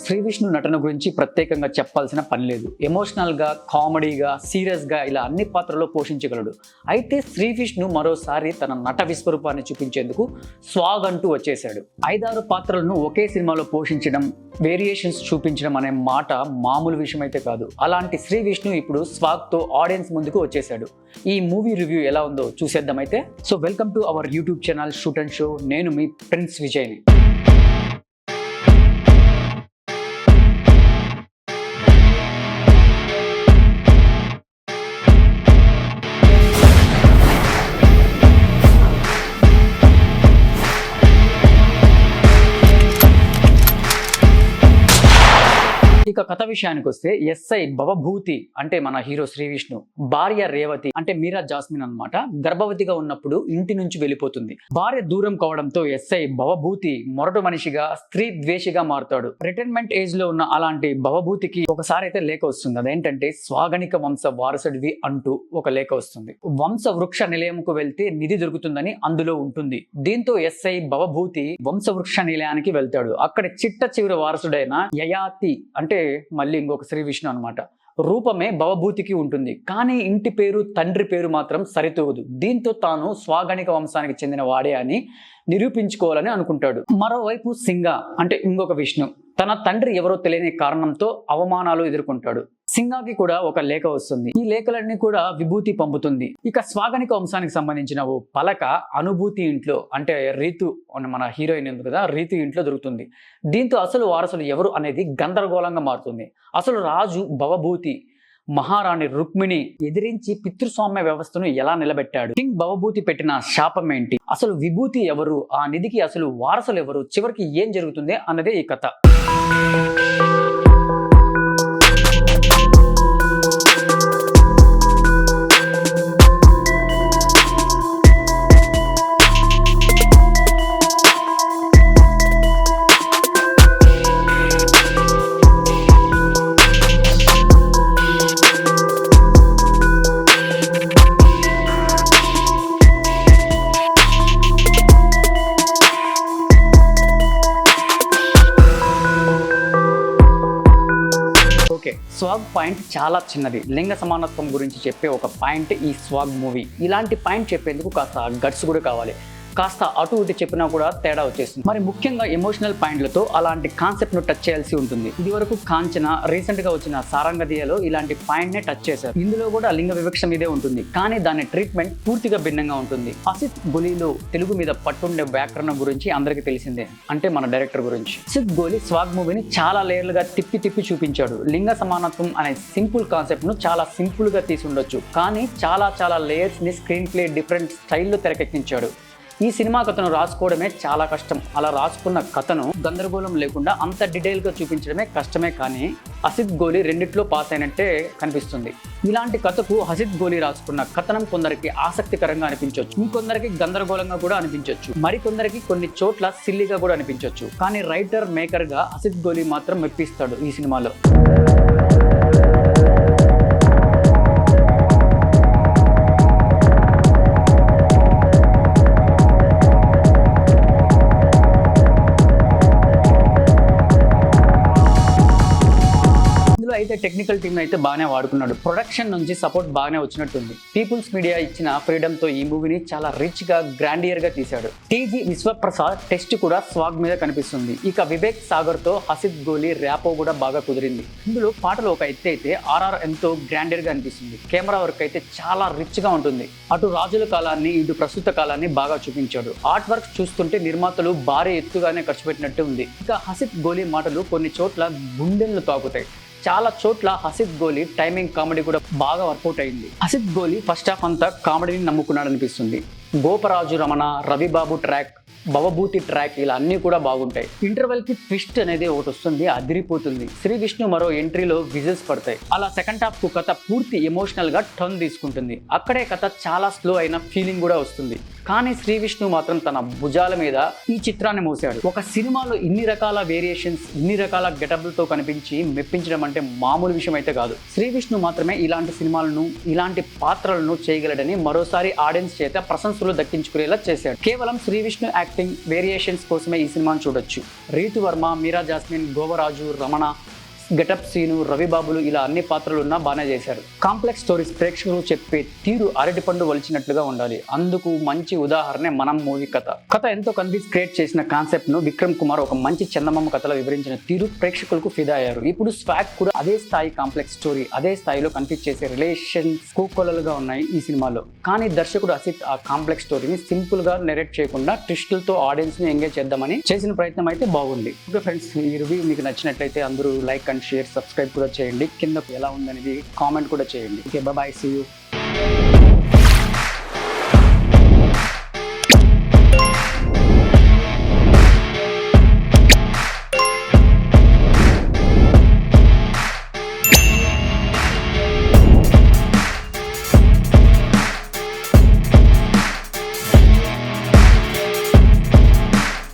శ్రీ విష్ణు నటన గురించి ప్రత్యేకంగా చెప్పాల్సిన పని లేదు. ఎమోషనల్గా, కామెడీగా, సీరియస్గా ఇలా అన్ని పాత్రల్లో పోషించగలడు. అయితే శ్రీ విష్ణు మరోసారి తన నట విశ్వరూపాన్ని చూపించేందుకు స్వాగ్ అంటూ వచ్చేశాడు. 5-6 పాత్రలను ఒకే సినిమాలో పోషించడం, వేరియేషన్స్ చూపించడం అనే మాట మామూలు విషయం అయితే కాదు. అలాంటి శ్రీ విష్ణు ఇప్పుడు స్వాగ్తో ఆడియన్స్ ముందుకు వచ్చేశాడు. ఈ మూవీ రివ్యూ ఎలా ఉందో చూసేద్దాం అయితే. So welcome to our YouTube channel shoot and show. నేను మీ ప్రిన్స్ విజయ్ని. ఇక కథ విషయానికి వస్తే ఎస్ఐ భవభూతి అంటే మన హీరో శ్రీ విష్ణు భార్య రేవతి అంటే మీరా జాస్మిన్ అన్నమాట గర్భవతిగా ఉన్నప్పుడు ఇంటి నుంచి వెళ్ళిపోతుంది. భార్య దూరం కావడంతో ఎస్ఐ భవభూతి మొరటు మనిషిగా, స్త్రీ ద్వేషిగా మారుతాడు. రిటైర్మెంట్ ఏజ్ లో ఉన్న అలాంటి భవభూతికి ఒకసారి అయితే లేఖ వస్తుంది. అదేంటంటే స్వాగనిక వంశ వారసుడివి అంటూ ఒక లేఖ వస్తుంది. వంశ వృక్ష నిలయంకు వెళ్తే నిధి దొరుకుతుందని అందులో ఉంటుంది. దీంతో ఎస్ఐ భవభూతి వంశ వృక్ష నిలయానికి వెళ్తాడు. అక్కడ చిట్ట చివరి వారసుడైన యయాతి అంటే మళ్ళీ ఇంకొక శ్రీ విష్ణు అనమాట రూపమే భవభూతికి ఉంటుంది. కానీ ఇంటి పేరు, తండ్రి పేరు మాత్రం సరితూగదు. దీంతో తాను స్వాగనిక వంశానికి చెందిన వాడే అని నిరూపించుకోవాలని అనుకుంటాడు. మరోవైపు సింగ అంటే ఇంకొక విష్ణు తన తండ్రి ఎవరో తెలియని కారణంతో అవమానాలు ఎదుర్కొంటాడు. సింగాకి కూడా ఒక లేఖ వస్తుంది. ఈ లేఖలన్నీ కూడా విభూతి పంపుతుంది. ఇక స్వాగనిక వంశానికి సంబంధించిన ఓ పలక అనుభూతి ఇంట్లో అంటే రీతు మన హీరోయిన్ ఉంది కదా, రీతు ఇంట్లో దొరుకుతుంది. దీంతో అసలు వారసులు ఎవరు అనేది గందరగోళంగా మారుతుంది. అసలు రాజు భవభూతి మహారాణి రుక్మిణి ఎదిరించి పితృస్వామ్య వ్యవస్థను ఎలా నిలబెట్టాడు? కింగ్ భవభూతి పెట్టిన శాపం ఏంటి? అసలు విభూతి ఎవరు? ఆ నిధికి అసలు వారసులు ఎవరు? చివరికి ఏం జరుగుతుంది అన్నదే ఈ కథ. స్వాగ్ పాయింట్ చాలా చిన్నది. లింగ సమానత్వం గురించి చెప్పే ఒక పాయింట్ ఈ స్వాగ్ మూవీ. ఇలాంటి పాయింట్ చెప్పేందుకు కాస్త గట్స్ కూడా కావాలి. కాస్త అటు ఇటు చెప్పినా కూడా తేడా వచ్చేస్తుంది. మరి ముఖ్యంగా ఎమోషనల్ పాయింట్లతో అలాంటి కాన్సెప్ట్ ను టచ్ చేయాల్సి ఉంటుంది. ఇది వరకు కాంచన, రీసెంట్ గా వచ్చిన సారంగదియలో ఇలాంటి పాయింట్ నే టచ్ చేశారు. ఇందులో కూడా లింగ వివక్ష మీదే ఉంటుంది, కానీ దాని ట్రీట్మెంట్ పూర్తిగా భిన్నంగా ఉంటుంది. అసిత్ గోలీలో తెలుగు మీద పట్టుండే వ్యాకరణం గురించి అందరికీ తెలిసిందే, అంటే మన డైరెక్టర్ గురించి. అసిత్ గోలీ స్వాగ్ మూవీని చాలా లేయర్లుగా తిప్పి చూపించాడు. లింగ సమానత్వం అనే సింపుల్ కాన్సెప్ట్ ను చాలా సింపుల్ గా తీసి ఉండొచ్చు, కానీ చాలా లేయర్స్ ని స్క్రీన్ ప్లే డిఫరెంట్ స్టైల్లో తెరకెక్కించాడు. ఈ సినిమా కథను రాసుకోవడమే చాలా కష్టం. అలా రాసుకున్న కథను గందరగోళం లేకుండా అంత డీటెయిల్గా చూపించడమే కష్టమే, కానీ అసిత్ గోలీ రెండిట్లో పాస్ అయినట్టే కనిపిస్తుంది. ఇలాంటి కథకు అసిత్ గోలీ రాసుకున్న కథనం కొందరికి ఆసక్తికరంగా అనిపించవచ్చు, ఇంకొందరికి గందరగోళంగా కూడా అనిపించవచ్చు, మరికొందరికి కొన్ని చోట్ల సిల్లీగా కూడా అనిపించవచ్చు. కానీ రైటర్ మేకర్గా అసిత్ గోలీ మాత్రం మెప్పిస్తాడు ఈ సినిమాలో. అయితే టెక్నికల్ టీమ్ అయితే బాగానే వాడుకున్నాడు. ప్రొడక్షన్ నుంచి సపోర్ట్ బాగానే వచ్చినట్టుంది. పీపుల్స్ మీడియా ఇచ్చిన ఫ్రీడమ్ తో ఈ మూవీని చాలా రిచ్ గా, గ్రాండియర్ గా తీశాడు. టీజీ విశ్వప్రసాద్ టెస్ట్ కూడా స్వాగ్ మీద కనిపిస్తుంది. ఇక వివేక్ సాగర్ తో అసిత్ గోలీ ర్యాపో కూడా బాగా కుదిరింది. ఇందులో పాటలు ఒక ఎత్తు అయితే ఆర్ఆర్ ఎంతో గ్రాండియర్ గా అనిపిస్తుంది. కెమెరా వర్క్ అయితే చాలా రిచ్ గా ఉంటుంది. అటు రాజుల కాలాన్ని, ఇటు ప్రస్తుత కాలాన్ని బాగా చూపించాడు. ఆర్ట్ వర్క్ చూస్తుంటే నిర్మాతలు భారీ ఎత్తుగానే ఖర్చు పెట్టినట్టు ఉంది. ఇక అసిత్ గోలీ మాటలు కొన్ని చోట్ల గుండెలను తాకుతాయి. చాలా చోట్ల అసిత్ గోలీ టైమింగ్ కామెడీ కూడా బాగా వర్కౌట్ అయింది. అసిత్ గోలీ ఫస్ట్ హాఫ్ అంతా కామెడీని నమ్ముకున్నాడు అనిపిస్తుంది. గోపరాజు రమణ, రవిబాబు ట్రాక్, భవభూతి ట్రాక్ ఇలా అన్నీ కూడా బాగుంటాయి. ఇంటర్వెల్ కి ట్విస్ట్ అనేది ఒకటి వస్తుంది, అదిరిపోతుంది. శ్రీ విష్ణు మరో ఎంట్రీలో విజిల్స్ పడతాయి. అలా సెకండ్ హాఫ్ కు కథ పూర్తి ఎమోషనల్ గా టర్న్ తీసుకుంటుంది. అక్కడే కథ చాలా స్లో అయిన ఫీలింగ్ కూడా వస్తుంది. కానీ శ్రీ విష్ణు మాత్రం తన భుజాల మీద ఈ చిత్రాన్ని మోసాడు. ఒక సినిమాలో ఇన్ని రకాల వేరియేషన్స్, ఇన్ని రకాల గెటబులతో కనిపించి మెప్పించడం అంటే మామూలు విషయం అయితే కాదు. శ్రీ విష్ణు మాత్రమే ఇలాంటి సినిమాలను, ఇలాంటి పాత్రలను చేయగలడని మరోసారి ఆడియన్స్ చేత ప్రశంస వసూలు దక్కించుకునేలా చేశాడు. కేవలం శ్రీ విష్ణు యాక్టింగ్ వేరియేషన్స్ కోసమే ఈ సినిమాను చూడొచ్చు. రీతు వర్మ, మీరా jasmine, Govaraju, Ramana, getup scene, రవిబాబులు ఇలా అన్ని పాత్రలు ఉన్నా బాగానే చేశారు. కాంప్లెక్స్ స్టోరీస్ ప్రేక్షకులు చెప్పే తీరు అరటిపండు వలిచినట్లుగా ఉండాలి. అందుకు మంచి ఉదాహరణ మనం మూవీ కథ ఎంతో కన్ఫ్యూజ్ క్రియేట్ చేసిన కాన్సెప్ట్ ను విక్రమ్ కుమార్ ఒక మంచి చందమామ కథలో వివరించిన తీరు ప్రేక్షకులకు ఫిదా అయ్యారు. ఇప్పుడు స్వాగ్ కూడా అదే స్థాయి కాంప్లెక్స్ స్టోరీ, అదే స్థాయిలో కన్ఫ్యూజ్ చేసే రిలేషన్స్ కోకొలలుగా ఉన్నాయి ఈ సినిమాలో. కానీ దర్శకుడు అసిత్ ఆ కాంప్లెక్స్ స్టోరీని సింపుల్ గా నెరేట్ చేయకుండా ట్విస్టులతో ఆడియన్స్ ని ఎంగేజ్ చేద్దామని చేసిన ప్రయత్నం అయితే బాగుంది. ఓకే ఫ్రెండ్స్, ఈ రివ్యూ మీకు నచ్చినట్లయితే అందరూ లైక్ అండ్ షేర్, సబ్స్క్రైబ్ కూడా చేయండి. కింద ఎలా ఉందనేది కామెంట్ కూడా చేయండి. Okay, bye, see you.